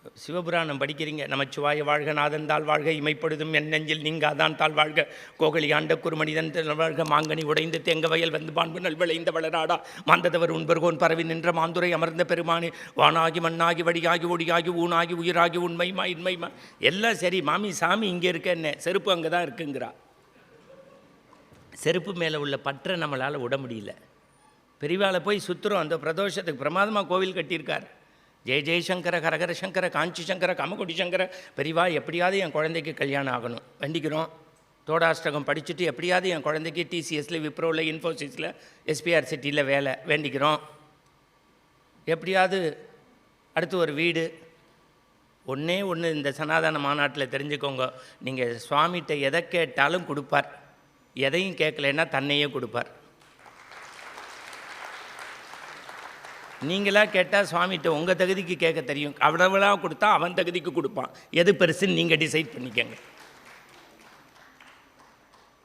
சிவபுராணம் படிக்கிறீங்க, நமச்சிவாய வாழ்க, நாதன் தாழ் வாழ்க, இமைப்படுதும் என் நெஞ்சில் நீங்காதான் தாழ் வாழ்க, கோகலி ஆண்ட குறுமனிதன் வாழ்க, மாங்கனி உடைந்து தேங்க வயல் வந்து பான்பு நல் விளைந்த வளராடா, மாந்ததவர் உண்பர்கோன் பரவி நின்ற மாந்துரை அமர்ந்த பெருமானே, வானாகி மண்ணாகி வடியாகி ஒடியாகி ஊனாகி உயிராகி உண்மைமா இன்மைமா எல்லாம் சரி. மாமி சாமி இங்கே இருக்க, என்ன செருப்பு அங்கே தான் இருக்குங்கிறா. செருப்பு மேலே உள்ள பற்றை நம்மளால் விட முடியல. பெரியவாளை போய் சுற்றுறோம். அந்த பிரதோஷத்துக்கு பிரமாதமாக கோவில் கட்டியிருக்கார். ஜெய ஜெயசங்கர, ஹரஹர சங்கர, காஞ்சி சங்கர, காமகோடி சங்கர. பெரியவா எப்படியாவது என் குழந்தைக்கு கல்யாணம் ஆகணும் வேண்டிக்கிறோம். தோடாஷ்டகம் படிச்சுட்டு எப்படியாவது என் குழந்தைக்கு டிசிஎஸில், விப்ரோவில், இன்ஃபோசிஸில், எஸ்பிஆர் சிட்டியில் வேலை வேண்டிக்கிறோம். எப்படியாவது அடுத்து ஒரு வீடு. ஒன்றே ஒன்று இந்த சனாதன மாநாட்டில் தெரிஞ்சுக்கோங்க, நீங்கள் சுவாமிகிட்ட எதை கேட்டாலும் கொடுப்பார். எதையும் கேட்கலைன்னா தன்னையே கொடுப்பார். நீங்களாக கேட்டால் சுவாமிகிட்ட உங்கள் தகுதிக்கு கேட்க தெரியும். அவ்வளவுலாம் கொடுத்தா அவன் தகுதிக்கு கொடுப்பான். எது பெருசுன்னு நீங்கள் டிசைட் பண்ணிக்கங்க.